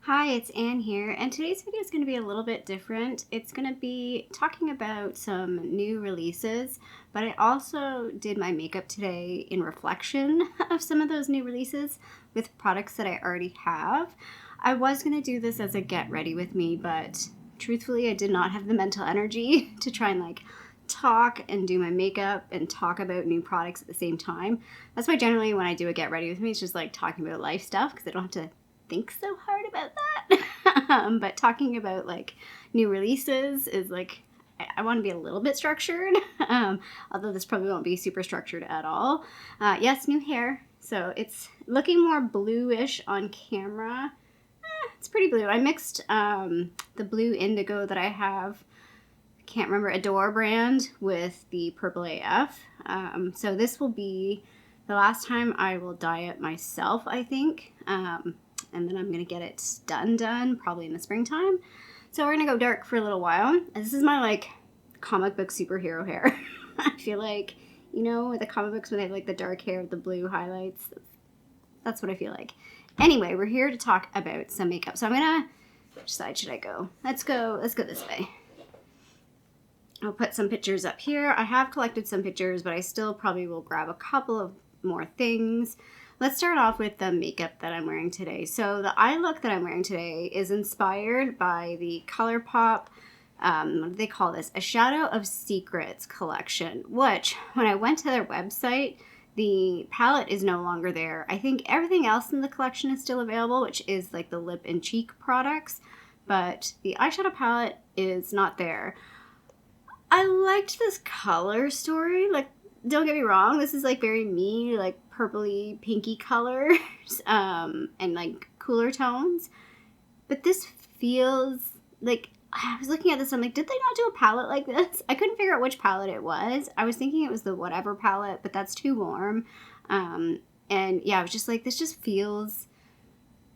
Hi, it's Anne here, and today's video is going to be a little bit different. It's going to be talking about some new releases, but I also did my makeup today in reflection of some of those new releases with products that I already have. I was going to do this as a get ready with me, but truthfully, I did not have the mental energy to try and talk and do my makeup and talk about new products at the same time. That's why generally when I do a get ready with me, it's just like talking about life stuff because I don't have to think so hard about that. But talking about new releases is I want to be a little bit structured, although this probably won't be super structured at all. Yes, new hair, so it's looking more bluish on camera. It's pretty blue. I mixed the blue indigo that I have, can't remember, Adore brand, with the purple AF. So this will be the last time I will dye it myself, I think. And then I'm going to get it done probably in the springtime. So we're going to go dark for a little while. This is my comic book superhero hair. I feel like, with the comic books when they have the dark hair with the blue highlights. That's what I feel like. Anyway, we're here to talk about some makeup. So I'm going to, which side should I go? Let's go this way. I'll put some pictures up here. I have collected some pictures, but I still probably will grab a couple of more things. Let's start off with the makeup that I'm wearing today. So the eye look that I'm wearing today is inspired by the ColourPop, what do they call this? A Shadow of Secrets collection, which when I went to their website, the palette is no longer there. I think everything else in the collection is still available, which is the lip and cheek products, but the eyeshadow palette is not there. I liked this color story. Don't get me wrong, this is very me, purpley, pinky colors, and cooler tones. But this feels I was looking at this, I'm like, did they not do a palette like this? I couldn't figure out which palette it was. I was thinking it was the whatever palette, but that's too warm. And yeah, I was just this just feels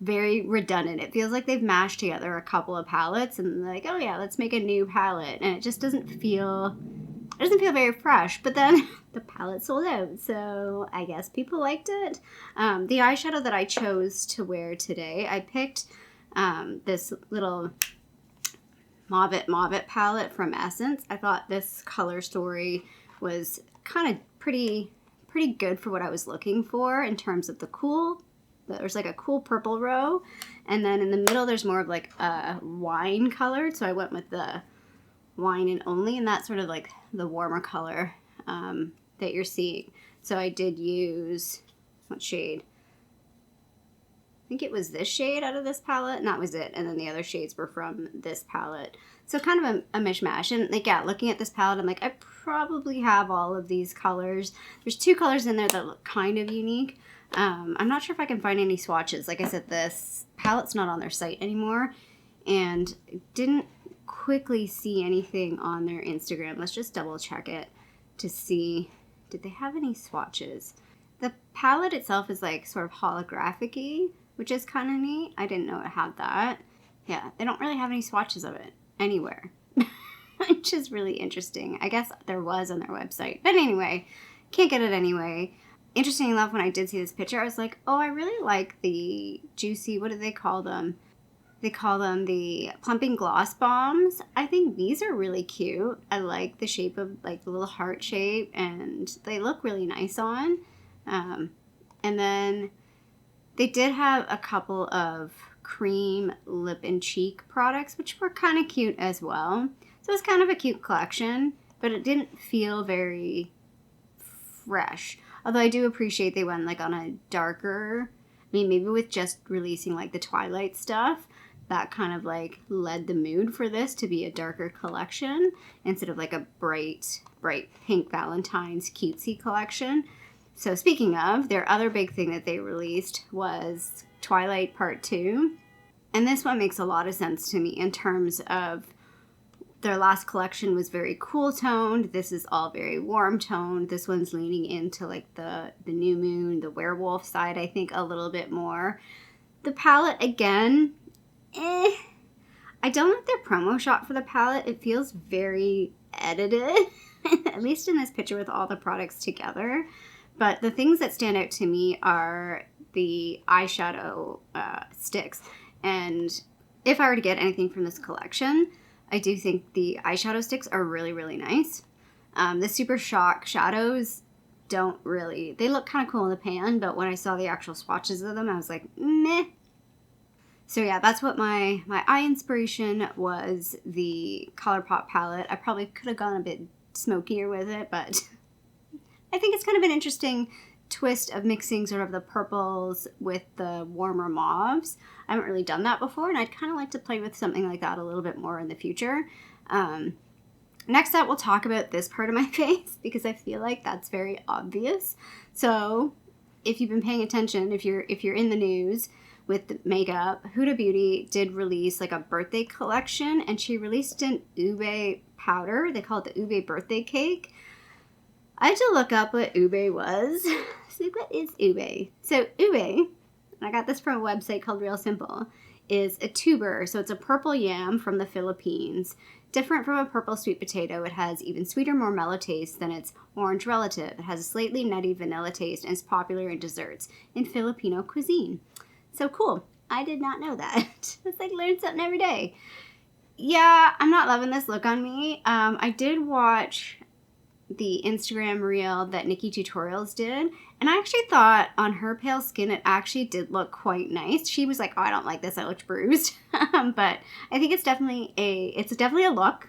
very redundant. It feels like they've mashed together a couple of palettes and oh yeah, let's make a new palette. And it just doesn't feel very fresh. But then the palette sold out, so I guess people liked it. The eyeshadow that I chose to wear today, I picked this little Mauve palette from Essence. I thought this color story was kind of pretty good for what I was looking for in terms of the cool. There's a cool purple row, and then in the middle there's more of a wine colored, so I went with the wine and only, and that's sort of the warmer color that you're seeing. So I did use, what shade? I think it was this shade out of this palette, and that was it. And then the other shades were from this palette. So kind of a mishmash. And yeah, looking at this palette, I'm I probably have all of these colors. There's two colors in there that look kind of unique. I'm not sure if I can find any swatches. Like I said, this palette's not on their site anymore, and didn't quickly see anything on their Instagram. Let's just double check it to see, did they have any swatches? The palette itself is sort of holographic-y, which is kind of neat. I didn't know it had that. Yeah, they don't really have any swatches of it anywhere, which is really interesting. I guess there was on their website. But anyway, can't get it anyway. Interesting enough, when I did see this picture, I was like, oh, I really like the juicy, what do they call them? They call them the plumping gloss bombs. I think these are really cute. I like the shape of the little heart shape, and they look really nice on. And then they did have a couple of cream lip and cheek products, which were kind of cute as well. So it was kind of a cute collection, but it didn't feel very fresh. Although I do appreciate they went on a darker, maybe with just releasing the Twilight stuff, that kind of led the mood for this to be a darker collection instead of a bright pink Valentine's cutesy collection. So speaking of, their other big thing that they released was Twilight Part 2. And this one makes a lot of sense to me in terms of their last collection was very cool toned. This is all very warm toned. This one's leaning into the new moon, the werewolf side, I think, a little bit more. The palette, again, I don't like their promo shot for the palette. It feels very edited, at least in this picture with all the products together. But the things that stand out to me are the eyeshadow sticks. And if I were to get anything from this collection, I do think the eyeshadow sticks are really, really nice. The Super Shock shadows don't really, they look kind of cool in the pan, but when I saw the actual swatches of them, I was like, meh. So yeah, that's what my eye inspiration was, the ColourPop palette. I probably could have gone a bit smokier with it, but I think it's kind of an interesting twist of mixing sort of the purples with the warmer mauves. I haven't really done that before, and I'd kind of like to play with something like that a little bit more in the future. Next up, we'll talk about this part of my face because I feel like that's very obvious. So if you've been paying attention, if you're in the news with the makeup, Huda Beauty did release like a birthday collection, and she released an ube powder. They call it the ube birthday cake. I had to look up what ube was. So what is ube? So ube, and I got this from a website called Real Simple, is a tuber. So it's a purple yam from the Philippines. Different from a purple sweet potato, it has even sweeter, more mellow taste than its orange relative. It has a slightly nutty vanilla taste and is popular in desserts in Filipino cuisine. So cool. I did not know that. It's like learn something every day. Yeah, I'm not loving this look on me. I did watch the Instagram reel that Nikki Tutorials did, and I actually thought on her pale skin it actually did look quite nice. She was like, oh, I don't like this, I looked bruised. But I think it's definitely a look.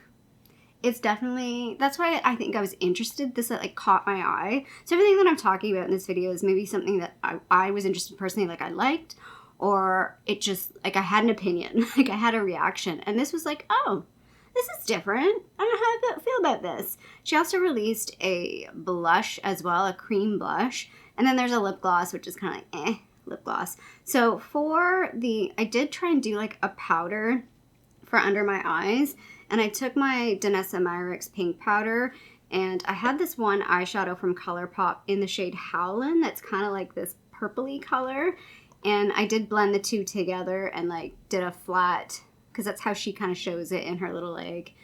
It's definitely, that's why I think I was interested. This like caught my eye. So everything that I'm talking about in this video is maybe something that I was interested personally, like I liked, or it just, like I had an opinion, like I had a reaction. And this was like, oh, this is different. I don't know how I feel about this. She also released a blush as well, a cream blush. And then there's a lip gloss, which is kind of like, lip gloss. So I did try and do like a powder for under my eyes. And I took my Danessa Myricks pink powder, and I had this one eyeshadow from ColourPop in the shade Howlin' that's kind of like this purpley color. And I did blend the two together and like did a flat, because that's how she kind of shows it in her little like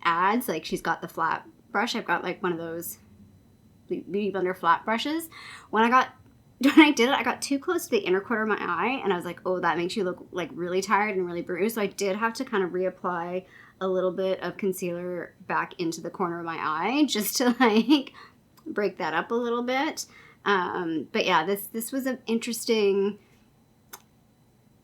ads. Like she's got the flat brush. I've got like one of those Beauty Blender flat brushes. When I did it, I got too close to the inner corner of my eye, and I was like, oh, that makes you look like really tired and really bruised. So I did have to kind of reapply a little bit of concealer back into the corner of my eye just to like break that up a little bit. But yeah, this was an interesting,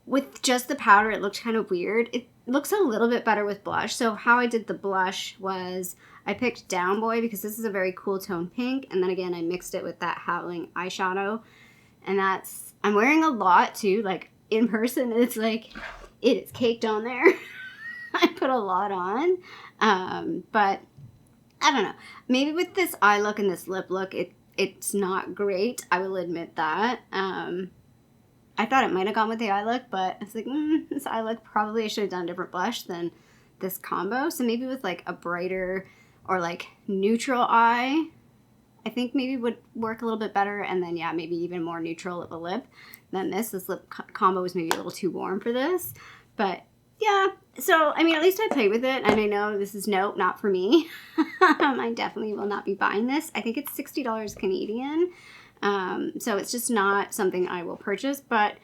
with just the powder, it looked kind of weird. It looks a little bit better with blush. So how I did the blush was I picked Down Boy because this is a very cool tone pink. And then again, I mixed it with that Howling eyeshadow. And I'm wearing a lot too, like in person, it's like, it is caked on there. I put a lot on. But I don't know. Maybe with this eye look and this lip look, it's not great. I will admit that. I thought it might have gone with the eye look, but it's like, this eye look, probably I should have done a different blush than this combo. So maybe with like a brighter or like neutral eye, I think maybe would work a little bit better. And then, yeah, maybe even more neutral of a lip than this. This lip combo was maybe a little too warm for this. But yeah, so, I mean, at least I played with it. And I know this is not for me. I definitely will not be buying this. I think it's $60 Canadian. So it's just not something I will purchase, but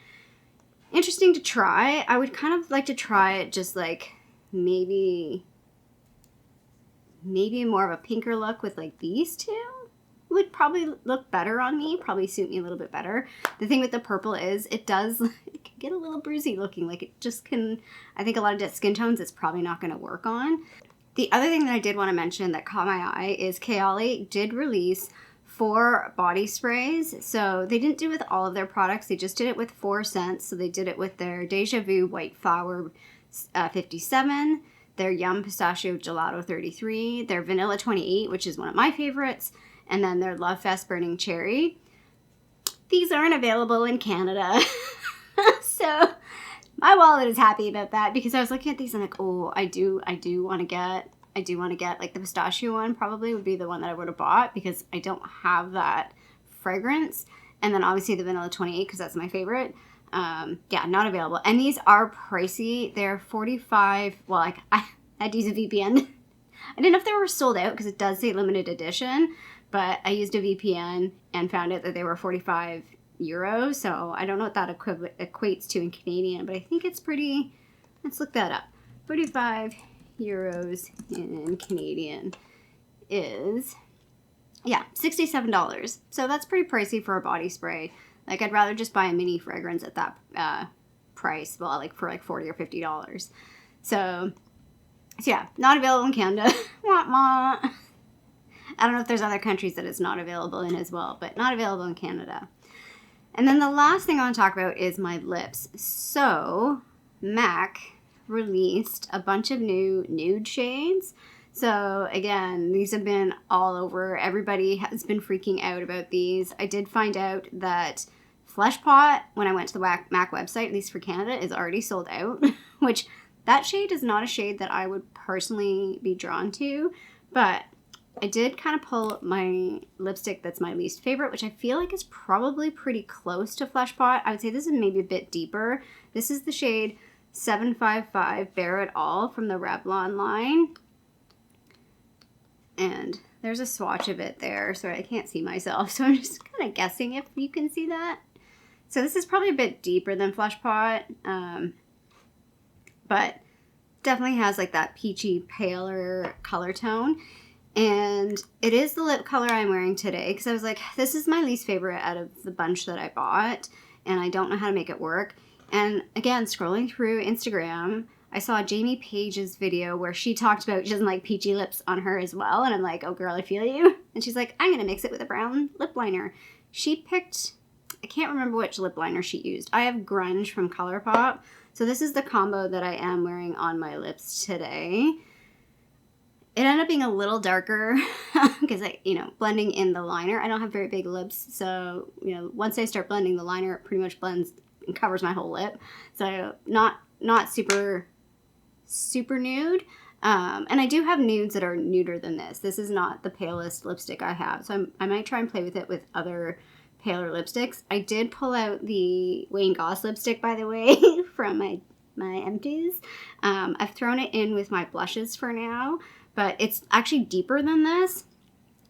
interesting to try. I would kind of like to try it just like maybe more of a pinker look with like these two. Would probably look better on me, probably suit me a little bit better. The thing with the purple is it can get a little bruisey looking, like it just can, I think a lot of skin tones it's probably not going to work on. The other thing that I did want to mention that caught my eye is Kayali did release 4 body sprays. So they didn't do it with all of their products, they just did it with 4 scents. So they did it with their Deja Vu White Flower 57, their Yum Pistachio Gelato 33, their Vanilla 28, which is one of my favorites, and then their Love Fest Burning Cherry. These aren't available in Canada. So my wallet is happy about that because I was looking at these and like, oh, I do want to get like the pistachio one probably would be the one that I would have bought because I don't have that fragrance. And then obviously the Vanilla 28 because that's my favorite. Yeah, not available. And these are pricey. They're 45. Well, like I had to use a VPN. I didn't know if they were sold out because it does say limited edition, but I used a VPN and found out that they were $45 euros, so I don't know what that equates to in Canadian, but I think it's pretty, let's look that up. 45 euros in Canadian is, yeah, $67. So that's pretty pricey for a body spray. Like, I'd rather just buy a mini fragrance at that price, well, like for like $40 or $50. So yeah, not available in Canada. Wah, wah. I don't know if there's other countries that it's not available in as well, but not available in Canada. And then the last thing I want to talk about is my lips. So MAC released a bunch of new nude shades. So again, these have been all over. Everybody has been freaking out about these. I did find out that Flesh Pot, when I went to the MAC website, at least for Canada, is already sold out, which that shade is not a shade that I would personally be drawn to, but I did kind of pull my lipstick that's my least favorite, which I feel like is probably pretty close to Flesh Pot. I would say this is maybe a bit deeper. This is the shade 755 Bare It All from the Revlon line. And there's a swatch of it there. Sorry, I can't see myself, so I'm just kind of guessing if you can see that. So this is probably a bit deeper than Flesh Pot, but definitely has like that peachy, paler color tone. And it is the lip color I'm wearing today, because I was like, this is my least favorite out of the bunch that I bought, and I don't know how to make it work. And again, scrolling through Instagram, I saw Jamie Page's video where she talked about she doesn't like peachy lips on her as well. And I'm like, oh girl, I feel you. And she's like, I'm going to mix it with a brown lip liner. She picked, I can't remember which lip liner she used. I have Grunge from ColourPop. So this is the combo that I am wearing on my lips today. It ended up being a little darker because blending in the liner. I don't have very big lips. So, once I start blending the liner, it pretty much blends and covers my whole lip. So not super nude. And I do have nudes that are nuder than this. This is not the palest lipstick I have. So I might try and play with it with other paler lipsticks. I did pull out the Wayne Goss lipstick, by the way, from my empties. I've thrown it in with my blushes for now, but it's actually deeper than this.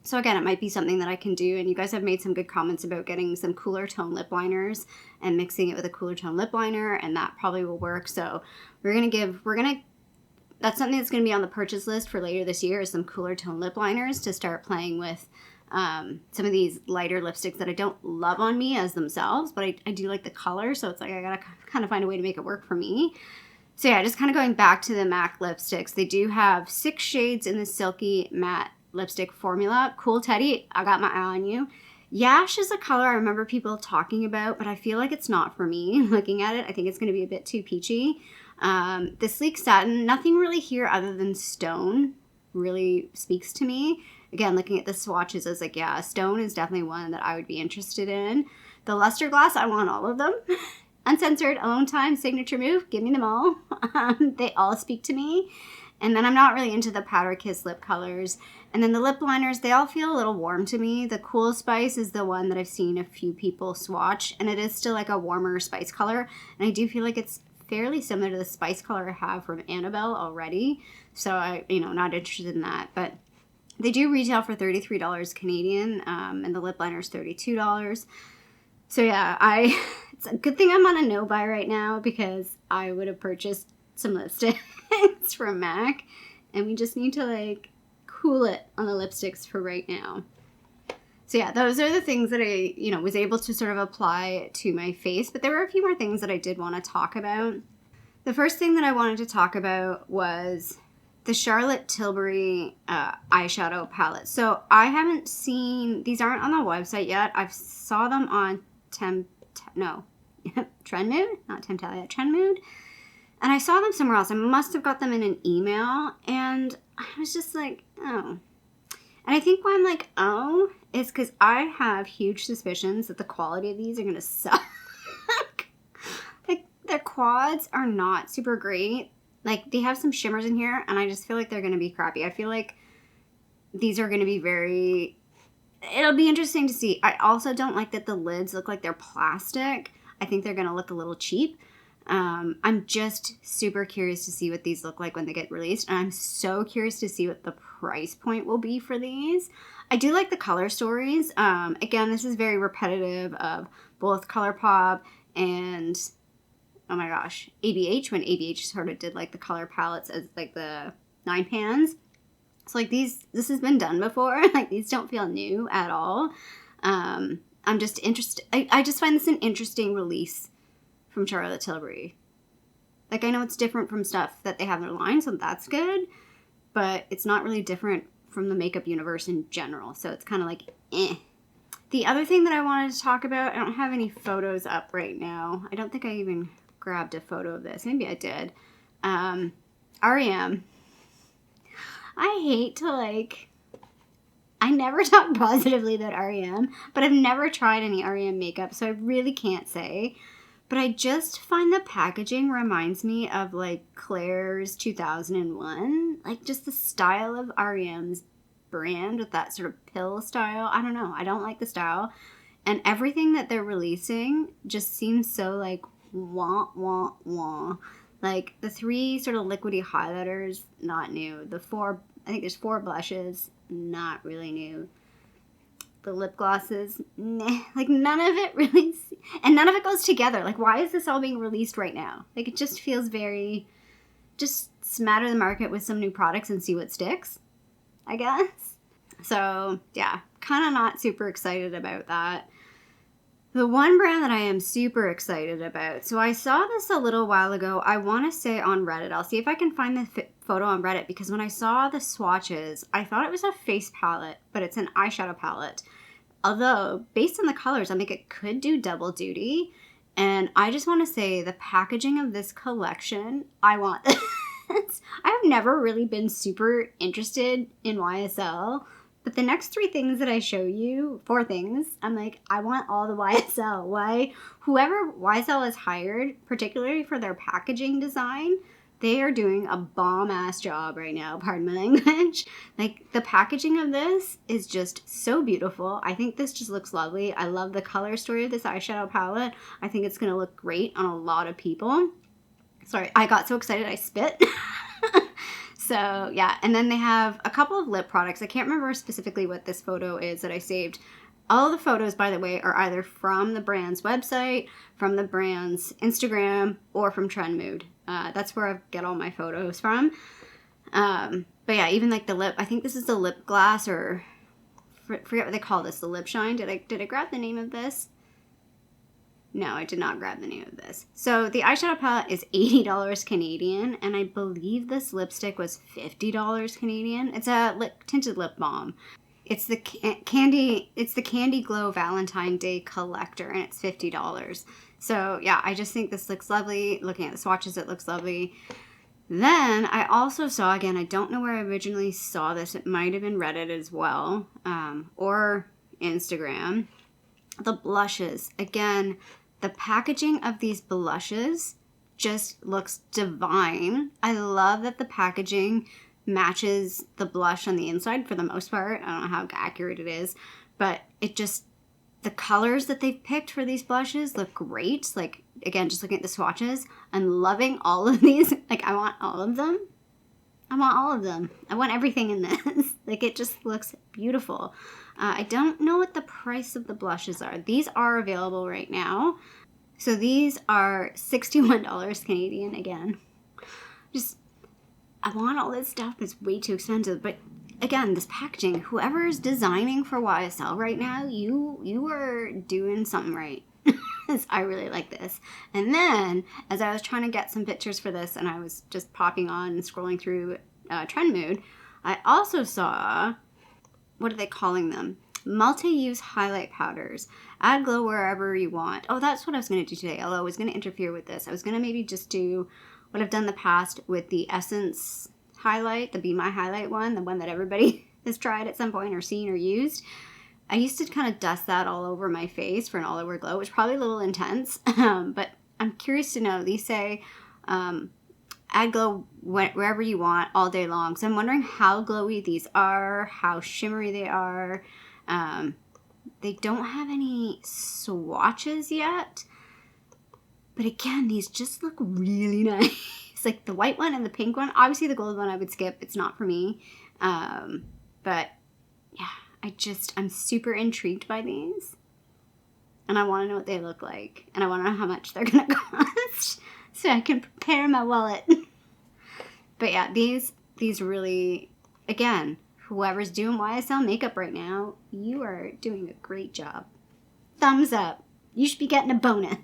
So again, it might be something that I can do. And you guys have made some good comments about getting some cooler tone lip liners and mixing it with a cooler tone lip liner, and that probably will work. So that's something that's going to be on the purchase list for later this year, is some cooler tone lip liners to start playing with some of these lighter lipsticks that I don't love on me as themselves, but I do like the color. So it's like, I got to kind of find a way to make it work for me. So yeah, just kind of going back to the MAC lipsticks. They do have 6 shades in the Silky Matte lipstick formula. Cool Teddy, I got my eye on you. Yash is a color I remember people talking about, but I feel like it's not for me. Looking at it, I think it's going to be a bit too peachy. The Sleek Satin, nothing really here other than Stone really speaks to me. Again, looking at the swatches, I was like, yeah, Stone is definitely one that I would be interested in. The Luster Glass, I want all of them. Uncensored, Alone Time, Signature Move, give me them all. They all speak to me. And then I'm not really into the Powder Kiss lip colors. And then the lip liners, they all feel a little warm to me. The Cool Spice is the one that I've seen a few people swatch, and it is still like a warmer spice color. And I do feel like it's fairly similar to the spice color I have from Annabelle already. So I, not interested in that. But they do retail for $33 Canadian, and the lip liner is $32. So yeah, it's a good thing I'm on a no buy right now, because I would have purchased some lipsticks from MAC, and we just need to cool it on the lipsticks for right now. So yeah, those are the things that I, was able to sort of apply to my face, but there were a few more things that I did want to talk about. The first thing that I wanted to talk about was the Charlotte Tilbury eyeshadow palette. So I haven't seen, these aren't on the website yet. I saw them on Trendmood, not Temptalia, Trendmood. And I saw them somewhere else. I must have got them in an email, and I was just like, oh. And I think why I'm like, oh, is because I have huge suspicions that the quality of these are going to suck. Their quads are not super great. They have some shimmers in here, and I just feel like they're going to be crappy. I feel like these are going to be it'll be interesting to see. I also don't like that the lids look like they're plastic. I think they're going to look a little cheap. I'm just super curious to see what these look like when they get released. And I'm so curious to see what the price point will be for these. I do like the color stories. Again, this is very repetitive of both ColourPop and, oh my gosh, ABH, when ABH sort of did like the color palettes as like the 9 pans. So like this has been done before. Like these don't feel new at all. I'm just interested. I just find this an interesting release from Charlotte Tilbury. Like I know it's different from stuff that they have in their line, so that's good. But it's not really different from the makeup universe in general. So it's kind of like, eh. The other thing that I wanted to talk about, I don't have any photos up right now. I don't think I even grabbed a photo of this. Maybe I did. REM. I hate to I never talk positively about REM, but I've never tried any REM makeup, so I really can't say. But I just find the packaging reminds me of like Claire's 2001. Like just the style of REM's brand with that sort of pill style. I don't know. I don't like the style. And everything that they're releasing just seems so like wah, wah, wah. Like the 3 sort of liquidy highlighters, not new. I think there's 4 blushes, not really new. The lip glosses, nah. Like none of it really, and none of it goes together. Like why is this all being released right now? Like it just feels very, just smatter the market with some new products and see what sticks, I guess. So yeah, kind of not super excited about that. The one brand that I am super excited about, so I saw this a little while ago, I want to say on Reddit. I'll see if I can find the photo on Reddit, because when I saw the swatches, I thought it was a face palette, but it's an eyeshadow palette. Although, based on the colors, I think it could do double duty. And I just want to say the packaging of this collection, I want this. I have never really been super interested in YSL. But the next 3 things that I show you, 4 things, I'm like, I want all the YSL. Why? Whoever YSL has hired, particularly for their packaging design, they are doing a bomb-ass job right now, pardon my language. Like, the packaging of this is just so beautiful. I think this just looks lovely. I love the color story of this eyeshadow palette. I think it's going to look great on a lot of people. Sorry, I got so excited I spit. So, yeah, and then they have a couple of lip products. I can't remember specifically what this photo is that I saved. All the photos, by the way, are either from the brand's website, from the brand's Instagram, or from Trendmood. That's where I get all my photos from. But yeah, even like the lip, I think this is the lip gloss, or forget what they call this, the lip shine. Did I grab the name of this? No, I did not grab the name of this. So the eyeshadow palette is $80 Canadian, and I believe this lipstick was $50 Canadian. It's a tinted lip balm. It's the Candy Glow Valentine Day Collector, and it's $50. So yeah, I just think this looks lovely. Looking at the swatches, it looks lovely. Then I also saw, again, I don't know where I originally saw this. It might have been Reddit as well, or Instagram. The blushes, again, the packaging of these blushes just looks divine. I love that the packaging matches the blush on the inside for the most part. I don't know how accurate it is, but it just, the colors that they've picked for these blushes look great. Like, again, just looking at the swatches, I'm loving all of these. Like, I want all of them. I want all of them. I want everything in this. Like, it just looks beautiful. I don't know what the price of the blushes are. These are available right now. So these are $61 Canadian again. Just, I want all this stuff. It's way too expensive. But again, this packaging, whoever is designing for YSL right now, you are doing something right. I really like this. And then, as I was trying to get some pictures for this, and I was just popping on and scrolling through Trendmood, I also saw, what are they calling them? Multi-use highlight powders. Add glow wherever you want. Oh, that's what I was going to do today, although I was going to interfere with this. I was going to maybe just do what I've done in the past with the Essence highlight, the Be My Highlight one, the one that everybody has tried at some point or seen or used. I used to kind of dust that all over my face for an all-over glow, which is probably a little intense, but I'm curious to know. These say add glow wherever you want all day long. So I'm wondering how glowy these are, how shimmery they are. They don't have any swatches yet, but again, these just look really nice. Like the white one and the pink one. Obviously the gold one I would skip. It's not for me. But yeah, I'm super intrigued by these. and I want to know what they look like, and I want to know how much they're gonna cost so I can prepare my wallet. But yeah, these really, again, whoever's doing YSL makeup right now, you are doing a great job. Thumbs up. You should be getting a bonus.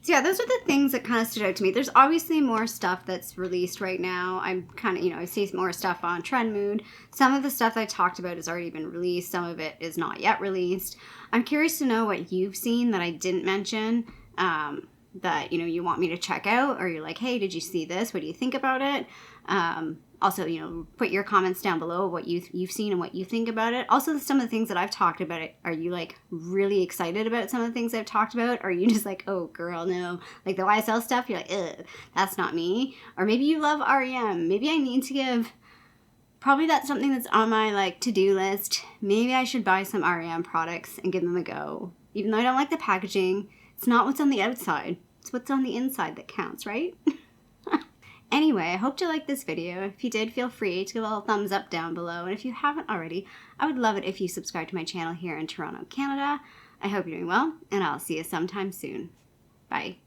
So yeah, those are the things that kind of stood out to me. There's obviously more stuff that's released right now. I'm kind of, I see more stuff on Trend Mood. Some of the stuff I talked about has already been released. Some of it is not yet released. I'm curious to know what you've seen that I didn't mention, that, you want me to check out, or you're like, hey, did you see this? What do you think about it? Also, put your comments down below, what you've seen and what you think about it. Also, some of the things that I've talked about, are you like really excited about some of the things I've talked about? Or are you just like, oh girl, no. Like the YSL stuff, you're like, ugh, that's not me. Or maybe you love REM. Maybe I need to give, probably that's something that's on my like to-do list. Maybe I should buy some REM products and give them a go. Even though I don't like the packaging, it's not what's on the outside. It's what's on the inside that counts, right? Anyway, I hope you liked this video. If you did, feel free to give a little thumbs up down below. And if you haven't already, I would love it if you subscribe to my channel here in Toronto, Canada. I hope you're doing well, and I'll see you sometime soon. Bye.